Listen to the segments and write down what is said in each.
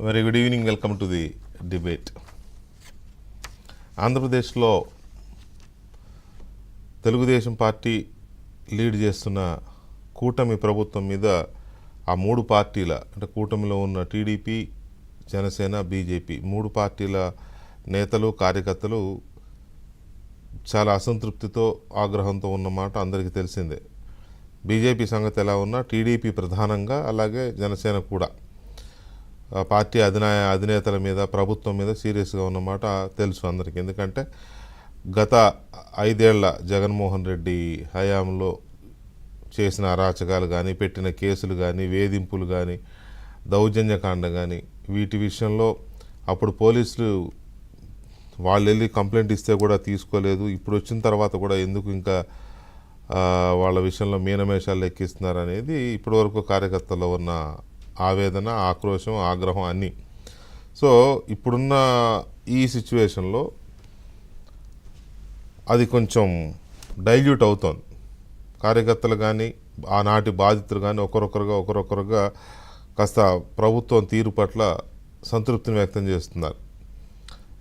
Very good evening. Welcome to the debate. ఆంధ్రప్రదేశ్లో Telugu Desam party lead చేస్తున్న కూటమి ప్రభుత్వం మీద ఆ మూడు పార్టీల అంటే కూటమిలో ఉన్న టీడీపీ, జనసేన, బీజేపీ మూడు పార్టీల నేతలు, కార్యకర్తలు చాలా అసంతృప్తితో, ఆగ్రహంతో ఉన్నమాట అందరికీ తెలిసిందే. బీజేపీ సంగతి ఎలా ఉన్నా టీడీపీ ప్రధానంగా, అలాగే జనసేన కూడా పార్టీ అధినేతల మీద, ప్రభుత్వం మీద సీరియస్గా ఉన్నమాట తెలుసు అందరికీ. ఎందుకంటే గత 5 ఏళ్ల జగన్మోహన్ రెడ్డి హయాంలో చేసిన అరాచకాలు కానీ, పెట్టిన కేసులు కానీ, వేధింపులు కానీ, దౌర్జన్యకాండ కానీ, వీటి విషయంలో అప్పుడు పోలీసులు వాళ్ళు వెళ్ళి కంప్లైంట్ ఇస్తే కూడా తీసుకోలేదు. ఇప్పుడు వచ్చిన తర్వాత కూడా ఎందుకు ఇంకా వాళ్ళ విషయంలో మీనమేషాలు లెక్కిస్తున్నారు అనేది ఇప్పటివరకు కార్యకర్తల్లో ఉన్న ఆవేదన, ఆక్రోశం, ఆగ్రహం అన్నీ. సో ఇప్పుడున్న ఈ సిచ్యువేషన్లో అది కొంచెం డైల్యూట్ అవుతోంది. కార్యకర్తలు కానీ, ఆనాటి బాధితులు కానీ ఒకరొకరుగా కాస్త ప్రభుత్వం తీరు పట్ల సంతృప్తిని వ్యక్తం చేస్తున్నారు.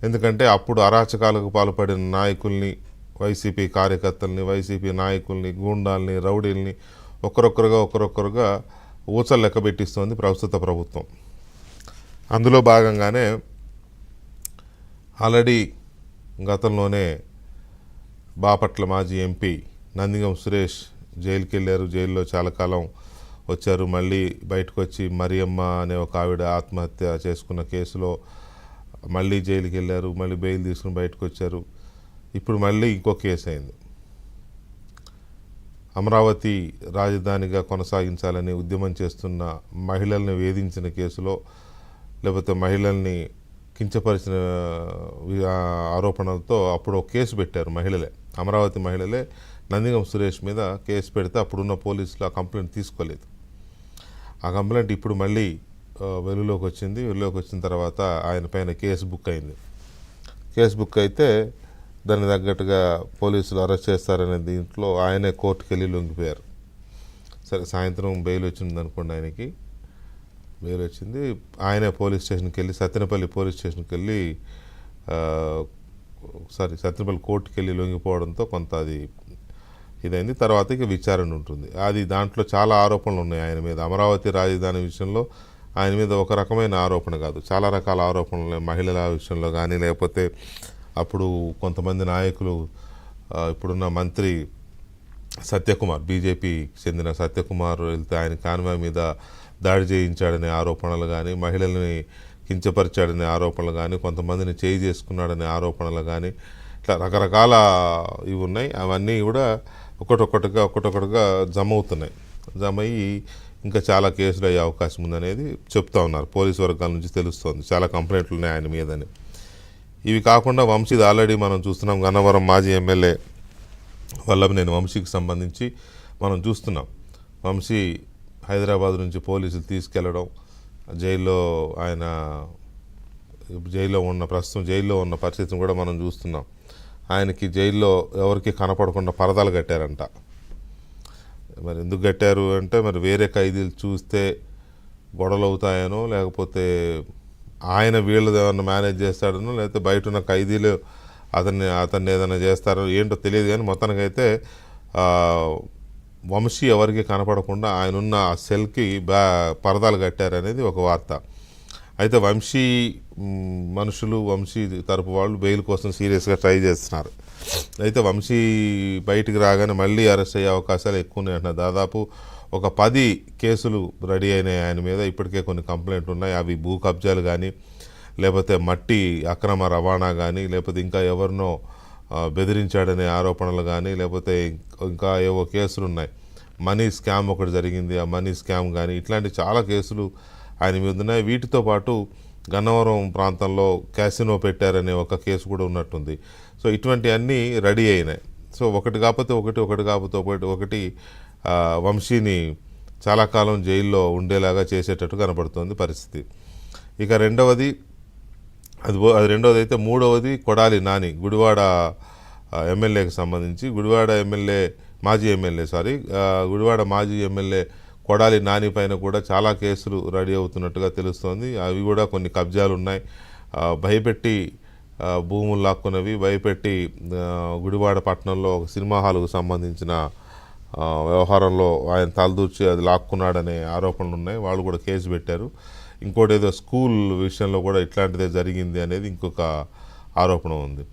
ఎందుకంటే అప్పుడు అరాచకాలకు పాల్పడిన నాయకుల్ని, వైసీపీ కార్యకర్తల్ని, వైసీపీ నాయకుల్ని, గూండాల్ని, రౌడీల్ని ఒకరొకరుగా ఊచలు లెక్క పెట్టిస్తోంది ప్రస్తుత ప్రభుత్వం. అందులో భాగంగానే ఆల్రెడీ గతంలోనే బాపట్ల మాజీ ఎంపీ నందిగం సురేష్ జైలుకి వెళ్ళారు. జైల్లో చాలా కాలం వచ్చారు. మళ్ళీ బయటకు వచ్చి మరియమ్మ అనే ఒక ఆవిడ ఆత్మహత్య చేసుకున్న కేసులో మళ్ళీ జైలుకి వెళ్ళారు. మళ్ళీ బెయిల్ తీసుకుని బయటకు వచ్చారు. ఇప్పుడు మళ్ళీ ఇంకో కేసు అయింది. అమరావతి రాజధానిగా కొనసాగించాలని ఉద్యమం చేస్తున్న మహిళల్ని వేధించిన కేసులో, లేకపోతే మహిళల్ని కించపరిచిన ఆరోపణలతో అప్పుడు ఒక కేసు పెట్టారు మహిళలే, అమరావతి మహిళలే నందిగం సురేష్ మీద కేసు పెడితే అప్పుడున్న పోలీసులు ఆ కంప్లైంట్ తీసుకోలేదు. ఆ కంప్లైంట్ ఇప్పుడు మళ్ళీ వెలుగులోకి వచ్చింది. వెలుగులోకి వచ్చిన తర్వాత ఆయన పైన కేసు బుక్ అయింది. కేసు బుక్ అయితే దానికి తగ్గట్టుగా పోలీసులు అరెస్ట్ చేస్తారనే దీంట్లో ఆయనే కోర్టుకు వెళ్ళి లొంగిపోయారు. సరే, సాయంత్రం బెయిల్ వచ్చింది అనుకోండి. ఆయనకి బెయిల్ వచ్చింది. ఆయనే పోలీస్ స్టేషన్కి వెళ్ళి, సత్తెనపల్లి పోలీస్ స్టేషన్కి వెళ్ళి సత్తెనపల్లి కోర్టుకి వెళ్ళి లొంగిపోవడంతో కొంత అది ఇదైంది. తర్వాత ఇక విచారణ ఉంటుంది. అది దాంట్లో చాలా ఆరోపణలు ఉన్నాయి ఆయన మీద. అమరావతి రాజధాని విషయంలో ఆయన మీద ఒక రకమైన ఆరోపణ కాదు, చాలా రకాల ఆరోపణలు ఉన్నాయి. మహిళల విషయంలో కానీ, లేకపోతే అప్పుడు కొంతమంది నాయకులు, ఇప్పుడున్న మంత్రి సత్యకుమార్, బీజేపీకి చెందిన సత్యకుమార్ వెళ్తే ఆయన కాన్వాయ్ మీద దాడి చేయించాడనే ఆరోపణలు కానీ, మహిళల్ని కించపరిచాడనే ఆరోపణలు కానీ, కొంతమందిని చేయి చేసుకున్నాడనే ఆరోపణలు కానీ, ఇట్లా రకరకాల ఇవి ఉన్నాయి. అవన్నీ కూడా ఒకటొకటిగా జమ అవుతున్నాయి. జమ అయ్యి ఇంకా చాలా కేసులు అయ్యే అవకాశం ఉందనేది చెప్తా ఉన్నారు. పోలీసు వర్గాల నుంచి తెలుస్తోంది చాలా కంప్లైంట్లు ఉన్నాయి ఆయన మీదని. ఇవి కాకుండా వంశీది ఆల్రెడీ మనం చూస్తున్నాం. గన్నవరం మాజీ ఎమ్మెల్యే వల్లభనేని వంశీకి సంబంధించి మనం చూస్తున్నాం. వంశీ హైదరాబాద్ నుంచి పోలీసులు తీసుకెళ్లడం, ఆయన ప్రస్తుతం జైల్లో ఉన్న పరిస్థితిని కూడా మనం చూస్తున్నాం. ఆయనకి జైల్లో ఎవరికి కనపడకుండా పరదాలు కట్టారంట. మరి ఎందుకు కట్టారు అంటే, మరి వేరే ఖైదీలు చూస్తే గొడవలు అవుతాయనో, లేకపోతే ఆయన వీళ్ళది ఏమన్నా మేనేజ్ చేస్తాడనో, లేకపోతే బయట ఉన్న ఖైదీలు అతన్ని ఏదైనా చేస్తారో ఏంటో తెలియదు. కానీ మొత్తానికైతే వంశీ ఎవరికి కనపడకుండా ఆయన ఉన్న ఆ సెల్కి పరదాలు కట్టారనేది ఒక వార్త. అయితే వంశీ మనుషులు, వంశీ తరపు వాళ్ళు బెయిల్ కోసం సీరియస్గా ట్రై చేస్తున్నారు. అయితే వంశీ బయటికి రాగానే మళ్ళీ అరెస్ట్ అయ్యే అవకాశాలు ఎక్కువ ఉన్నాయి అంటున్నారు. దాదాపు ఒక 10 కేసులు రెడీ అయినాయి ఆయన మీద. ఇప్పటికే కొన్ని కంప్లైంట్లు ఉన్నాయి. అవి భూ కబ్జాలు కానీ, లేకపోతే మట్టి అక్రమ రవాణా కానీ, లేకపోతే ఇంకా ఎవరినో బెదిరించాడనే ఆరోపణలు కానీ, లేకపోతే ఇంకా ఏవో కేసులు ఉన్నాయి. మనీ స్కామ్ ఒకటి జరిగింది, ఆ మనీ స్కామ్ కానీ, ఇట్లాంటి చాలా కేసులు ఆయన మీద ఉన్నాయి. వీటితో పాటు గన్నవరం ప్రాంతంలో క్యాసినో పెట్టారనే ఒక కేసు కూడా ఉన్నట్టుంది. సో ఇటువంటివన్నీ రెడీ అయినాయి. సో ఒకటి కాకపోతే ఒకటి వంశీని చాలా కాలం జైల్లో ఉండేలాగా చేసేటట్టు కనబడుతోంది పరిస్థితి. ఇక రెండవది అయితే మూడవది కొడాలి నాని, గుడివాడ ఎమ్మెల్యేకి సంబంధించి. గుడివాడ మాజీ ఎమ్మెల్యే కొడాలి నాని పైన కూడా చాలా కేసులు రెడీ అవుతున్నట్టుగా తెలుస్తోంది. అవి కూడా కొన్ని కబ్జాలు ఉన్నాయి. భయపెట్టి భూములు లాక్కున్నవి, భయపెట్టి గుడివాడ పట్టణంలో ఒక సినిమా హాలుకు సంబంధించిన వ్యవహారంలో ఆయన తలదూర్చి అది లాక్కున్నాడనే ఆరోపణలు ఉన్నాయి. వాళ్ళు కూడా కేసు పెట్టారు. ఇంకోటి ఏదో స్కూల్ విషయంలో కూడా ఇట్లాంటిదే జరిగింది అనేది ఇంకొక ఆరోపణ ఉంది.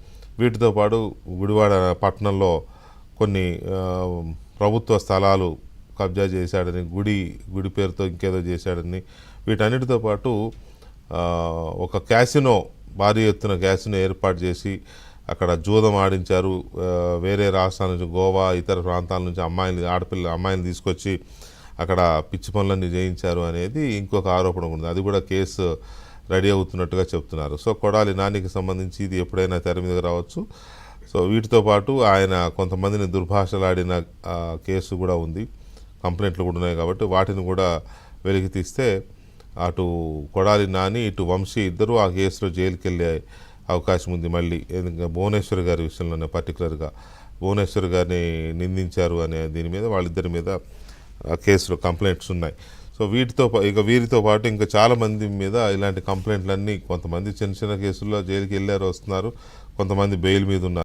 వీటితో పాటు గుడివాడ పట్టణంలో కొన్ని ప్రభుత్వ స్థలాలు కబ్జా చేశాడని, గుడి పేరుతో ఇంకేదో చేశాడని, వీటన్నిటితో పాటు ఒక క్యాసినో, భారీ ఎత్తున క్యాసినో ఏర్పాటు చేసి అక్కడ జూదం ఆడించారు. వేరే రాష్ట్రాల నుంచి, గోవా ఇతర ప్రాంతాల నుంచి అమ్మాయిలు తీసుకొచ్చి అక్కడ పిచ్చి పనులన్నీ చేయించారు అనేది ఇంకొక ఆరోపణ ఉంది. అది కూడా కేసు రెడీ అవుతున్నట్టుగా చెప్తున్నారు. సో కొడాలి నానికి సంబంధించి ఇది ఎప్పుడైనా తెర మీదకి రావచ్చు. సో వీటితో పాటు ఆయన కొంతమందిని దుర్భాషలాడిన కేసు కూడా ఉంది, కంప్లైంట్లు కూడా ఉన్నాయి. కాబట్టి వాటిని కూడా వెలికి తీస్తే అటు కొడాలి నాని, ఇటు వంశీ ఇద్దరు ఆ కేసులో జైలుకి వెళ్ళే అవకాశం ఉంది మళ్ళీ. ఎందుకంటే భువనేశ్వర్ గారి విషయంలోనే పర్టికులర్గా భువనేశ్వర్ గారిని నిందించారు అనే దీని మీద వాళ్ళిద్దరి మీద కేసులు కంప్లైంట్స్ ఉన్నాయి. సో వీరితో పాటు ఇంకా చాలామంది మీద ఇలాంటి కంప్లైంట్లన్నీ, కొంతమంది చిన్న చిన్న కేసుల్లో జైలుకి వెళ్ళారు, వస్తున్నారు, కొంతమంది బెయిల్ మీద ఉన్నారు.